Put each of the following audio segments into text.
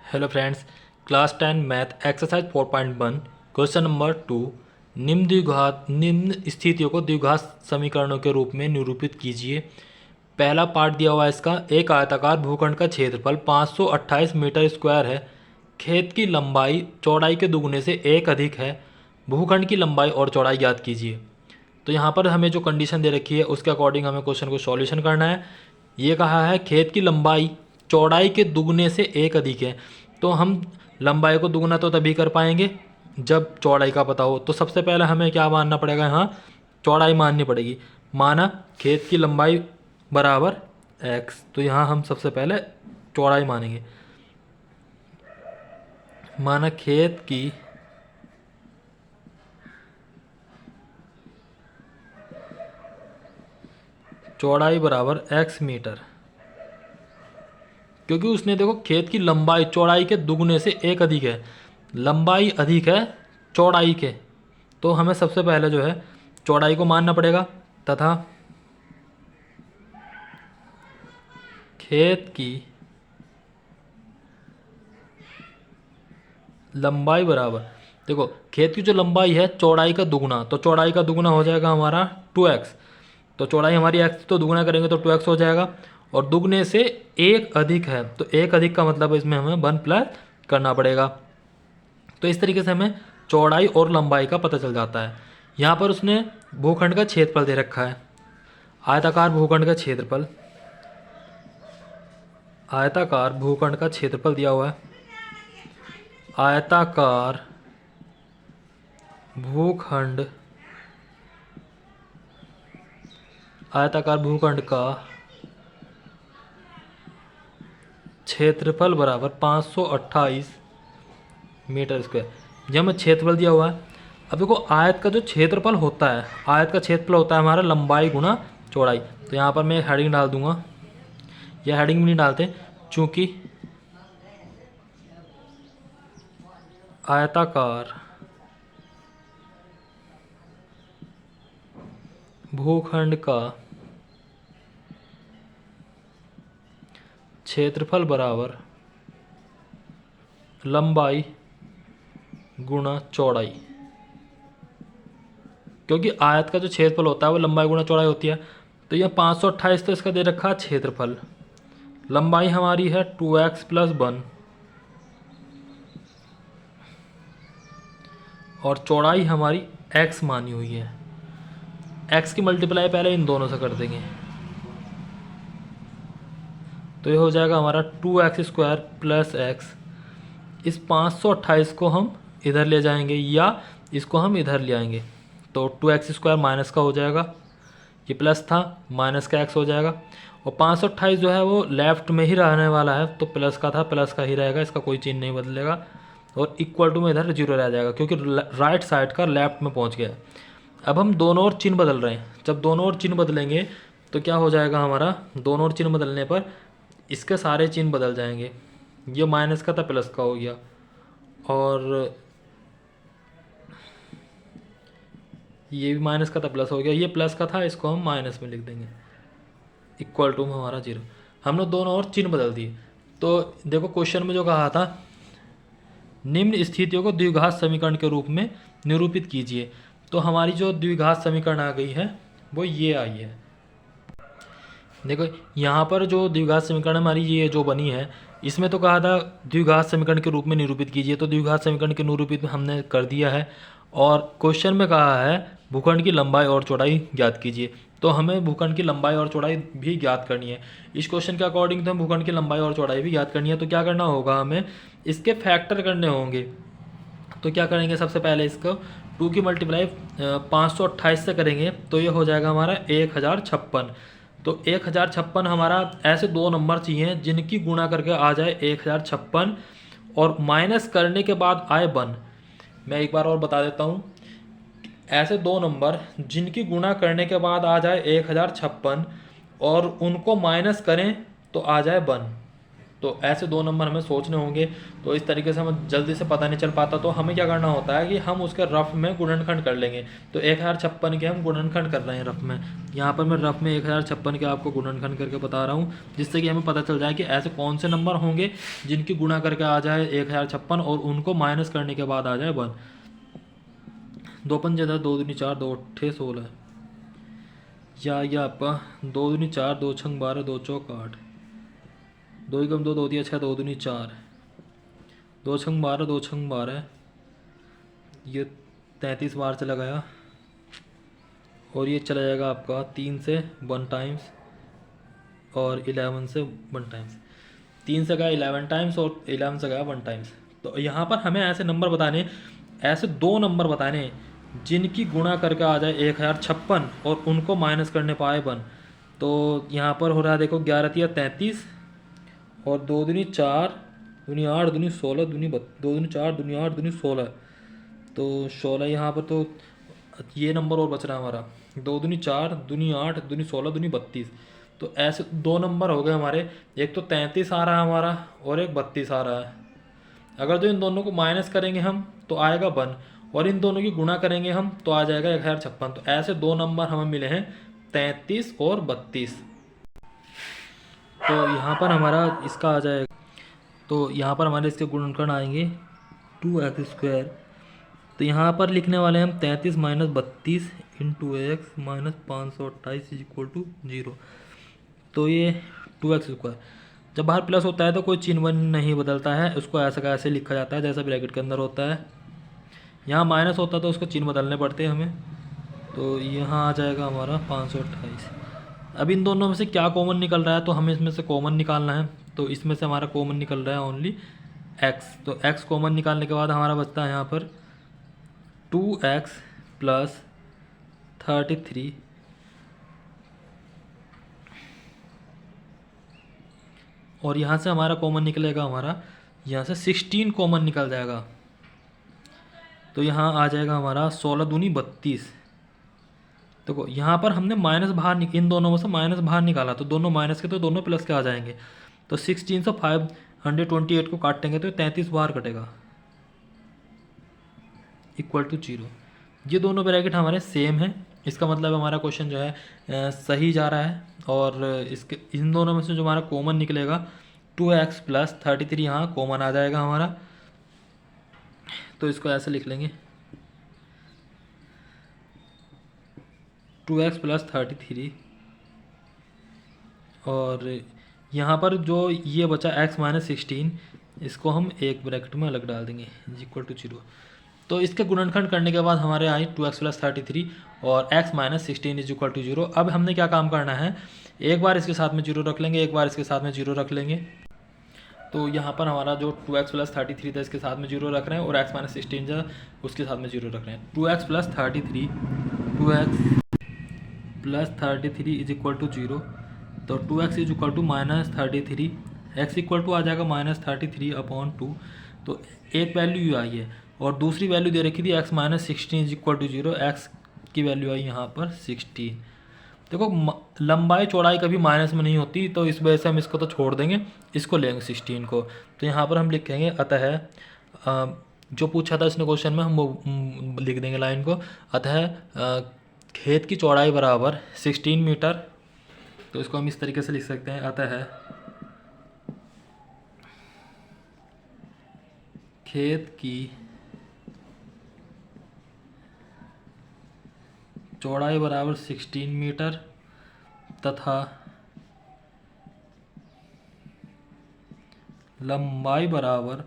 Hello friends, class 10 math exercise 4.1 question number 2। निम्न स्थितियों को द्विघात समीकरणों के रूप में निरूपित कीजिए। पहला पार्ट दिया हुआ है इसका, एक आयताकार भूखंड का क्षेत्रफल 528 मीटर स्क्वायर है। खेत की लंबाई चौड़ाई के दुगने से एक अधिक है। भूखंड की लंबाई और चौड़ाई ज्ञात कीजिए। तो यहाँ पर हमें जो कंडीशन दे रखी है उसके अकॉर्डिंग हमें क्वेश्चन को सॉल्यूशन करना है। ये कहा है खेत की लंबाई चौड़ाई के दुगने से एक अधिक है। तो हम लंबाई को दुगना तो तभी कर पाएंगे जब चौड़ाई का पता हो। तो सबसे पहले हमें क्या मानना पड़ेगा, यहाँ चौड़ाई माननी पड़ेगी। माना खेत की लंबाई बराबर x, तो यहाँ हम सबसे पहले चौड़ाई मानेंगे। माना खेत की चौड़ाई बराबर x मीटर, क्योंकि उसने देखो खेत की लंबाई चौड़ाई के दुगने से एक अधिक है, लंबाई अधिक है चौड़ाई के। तो हमें सबसे पहले जो है चौड़ाई को मानना पड़ेगा तथा खेत की लंबाई बराबर, देखो खेत की जो लंबाई है चौड़ाई का दुगना, तो चौड़ाई का दुगना हो जाएगा हमारा 2x। तो चौड़ाई हमारी x तो दुगना करेंगे तो 2x हो जाएगा, और दुगने से एक अधिक है तो एक अधिक का मतलब इसमें हमें 1 प्लस करना पड़ेगा। तो इस तरीके से हमें चौड़ाई और लंबाई का पता चल जाता है। यहाँ पर उसने भूखंड का क्षेत्रफल दे रखा है, आयताकार भूखंड का क्षेत्रफल, आयताकार भूखंड का क्षेत्रफल दिया हुआ है। आयताकार भूखंड, आयताकार भूखंड का क्षेत्रफल बराबर 528 मीटर स्क्वायर। जब हमें क्षेत्रफल दिया हुआ है, अब देखो आयत का जो क्षेत्रफल होता है, आयत का क्षेत्रफल होता है हमारा लंबाई गुना चौड़ाई। तो यहाँ पर मैं हेडिंग डाल दूंगा, यह हेडिंग भी नहीं डालते चूँकि आयताकार भूखंड का क्षेत्रफल बराबर लंबाई गुणा चौड़ाई, क्योंकि आयत का जो क्षेत्रफल होता है वो लंबाई गुणा चौड़ाई होती है। तो यह 528 तो इसका दे रखा है क्षेत्रफल, लंबाई हमारी है 2x प्लस 1 और चौड़ाई हमारी x मानी हुई है। x की मल्टीप्लाई पहले इन दोनों से कर देंगे, तो ये हो जाएगा हमारा 2x स्क्वायर प्लस x। इस 528 को हम इधर ले जाएंगे या इसको हम इधर ले आएंगे, तो 2x स्क्वायर माइनस का हो जाएगा, ये प्लस था माइनस का x हो जाएगा। और 528 जो है वो लेफ्ट में ही रहने वाला है, तो प्लस का था प्लस का ही रहेगा, इसका कोई चिन्ह नहीं बदलेगा। और इक्वल टू में इधर जीरो रह जाएगा क्योंकि राइट साइड का लेफ्ट में पहुंच गया। अब हम दोनों ओर चिन्ह बदल रहे हैं, जब दोनों ओर चिन्ह बदलेंगे तो क्या हो जाएगा हमारा, दोनों ओर चिन्ह बदलने पर इसके सारे चिन्ह बदल जाएंगे। ये माइनस का था प्लस का हो गया, और ये भी माइनस का था प्लस हो गया, ये प्लस का था इसको हम माइनस में लिख देंगे, इक्वल टू में हमारा जीरो। हमने दोनों ओर चिन्ह बदल दिए। तो देखो क्वेश्चन में जो कहा था निम्न स्थितियों को द्विघात समीकरण के रूप में निरूपित कीजिए, तो हमारी जो द्विघात समीकरण आ गई है वो ये आई है। देखो यहाँ पर जो द्विघात समीकरण हमारी ये जो बनी है, इसमें तो कहा था द्विघात समीकरण के रूप में निरूपित कीजिए, तो द्विघात समीकरण के निरूपित हमने कर दिया है। और क्वेश्चन में कहा है भूखंड की लंबाई और चौड़ाई ज्ञात कीजिए, तो हमें भूखंड की लंबाई और चौड़ाई भी ज्ञात करनी है। इस क्वेश्चन के अकॉर्डिंग तो हम भूखंड की लंबाई और चौड़ाई भी ज्ञात करनी है। तो क्या करना होगा, हमें इसके फैक्टर करने होंगे। तो क्या करेंगे, सबसे पहले इसको 2 की मल्टीप्लाई 528 से करेंगे, तो ये हो जाएगा हमारा 1056। तो 1056 हमारा ऐसे दो नंबर चाहिए जिनकी गुणा करके आ जाए 1056 और माइनस करने के बाद आए 1। मैं एक बार और बता देता हूँ, ऐसे दो नंबर जिनकी गुणा करने के बाद आ जाए 1056 और उनको माइनस करें तो आ जाए 1। तो ऐसे 2 नंबर हमें सोचने होंगे। तो इस तरीके से हमें जल्दी से पता नहीं चल पाता, तो हमें क्या करना होता है कि हम उसके रफ में गुणनखंड कर लेंगे। तो 1056 के हम गुणनखंड कर रहे हैं रफ में। यहाँ पर मैं रफ में 1056 के आपको गुणनखंड करके बता रहा हूँ, जिससे कि हमें पता चल जाए कि ऐसे कौन से नंबर होंगे जिनकी गुणा करके आ जाए 1056 और उनको माइनस करने के बाद आ जाए 1। 2 पंजे 10, 2 दूनी 4, 2 अट्ठे 16, या आपका 2 दूनी 4, 2 छंग 12, 2 चौक 8, 2 ही कम 2, 2 दिया 6, 2 दूनी 4, 2 छंग 12, 2 छंग 12, ये 33 बार चला गया। और ये चला जाएगा आपका 3 से 1 टाइम्स और 11 से 1 टाइम्स। 3 से गया 11 टाइम्स और 11 से गया 1 टाइम्स। तो यहाँ पर हमें ऐसे नंबर बताने, ऐसे 2 नंबर बताने जिनकी गुणा करके आ जाए 1056 और उनको माइनस करने पाए 1। तो यहाँ पर हो रहा है देखो 11 तिया 33 और 2 दूनी 4, दूनी 8, दूनी 16, 2 दूनी 4, दूनी 8, दूनी 16, तो 16 यहाँ पर। तो ये नंबर और बच रहा है हमारा 2 दूनी 4, दूनी 8, दूनी 16, दूनी 32। तो ऐसे 2 नंबर हो गए हमारे, एक तो 33 आ रहा है हमारा और एक 32 आ रहा है। अगर तो इन दोनों को माइनस करेंगे हम तो आएगा 1 और इन दोनों की गुणा करेंगे हम तो आ जाएगा 1056। तो ऐसे 2 नंबर हमें मिले हैं 33 और 32। तो यहाँ पर हमारा इसका आ जाएगा, तो यहाँ पर हमारे इसके गुणनखंड आएंगे 2x²। तो यहाँ पर लिखने वाले हम 33 minus 32 into x minus 528 is equal to 0। तो ये 2x²। जब बाहर प्लस होता है तो कोई चिन्ह नहीं बदलता है, उसको ऐसा का ऐसे लिखा जाता है जैसा ब्रैकेट के अंदर होता है। यहाँ माइनस होता तो उसको चिन्ह बदलने पड़ते हैं हमें। तो यहाँ आ जाएगा हमारा 528। अब इन दोनों में से क्या कॉमन निकल रहा है, तो हमें इसमें से कॉमन निकालना है। तो इसमें से हमारा कॉमन निकल रहा है ओनली x। तो x कॉमन निकालने के बाद हमारा बचता है यहाँ पर 2x प्लस 33 और यहाँ से हमारा कॉमन निकलेगा, हमारा यहाँ से 16 कॉमन निकल जाएगा। तो यहाँ आ जाएगा हमारा 16 दूनी 32। देखो यहाँ पर हमने माइनस बाहर इन दोनों में से माइनस बाहर निकाला, तो दोनों माइनस के तो दोनों प्लस के आ जाएंगे। तो 16 से 528 को काटेंगे तो 33 बाहर कटेगा इक्वल टू 0। ये दोनों ब्रैकेट हमारे सेम हैं, इसका मतलब हमारा क्वेश्चन जो है सही जा रहा है। और इसके इन दोनों में से जो हमारा कॉमन निकलेगा 2x प्लस 33 यहाँ कॉमन आ जाएगा हमारा। तो इसको ऐसे लिख लेंगे 2x प्लस 33 और यहाँ पर जो ये बचा x माइनस 16, इसको हम एक ब्रैकेट में अलग डाल देंगे इक्वल टू 0। तो इसके गुणनखंड करने के बाद हमारे आए 2x प्लस 33 और x minus 16 is equal to 0। अब हमने क्या काम करना है, एक बार इसके साथ में 0 रख लेंगे, एक बार इसके साथ में 0 रख लेंगे। तो यहाँ पर हमारा जो 2x प्लस 33 था इसके साथ में 0 रख रहे हैं और x माइनस 16 जो उसके साथ में 0 रख रहे हैं। 2x plus 33 is equal to 0। तो 2x is equal to minus 33, x equal to आ जाएगा माइनस 33/2। तो एक वैल्यू आई है और दूसरी वैल्यू दे रखी थी x minus 16 is equal to 0। x की वैल्यू आई यहाँ पर 16। देखो लंबाई चौड़ाई कभी माइनस में नहीं होती, तो इस वजह से हम इसको तो छोड़ देंगे, इसको लेंगे 16 को। तो यहाँ पर हम लिखेंगे अतः जो पूछा था इसने क्वेश्चन में हम वो लिख देंगे लाइन को, अतः खेत की चौड़ाई बराबर 16 मीटर। तो इसको हम इस तरीके से लिख सकते हैं, अतः खेत की चौड़ाई बराबर 16 मीटर तथा लंबाई बराबर,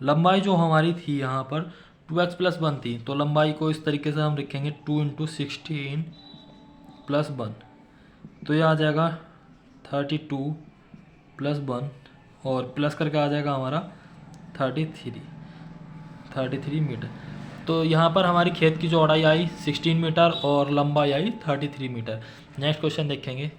लंबाई जो हमारी थी यहाँ पर 2x प्लस 1 थी, तो लंबाई को इस तरीके से हम लिखेंगे 2 इंटू 16 प्लस 1। तो ये आ जाएगा 32 प्लस 1 और प्लस करके आ जाएगा हमारा 33 मीटर। तो यहाँ पर हमारी खेत की चौड़ाई आई 16 मीटर और लंबाई आई 33 मीटर। नेक्स्ट क्वेश्चन देखेंगे।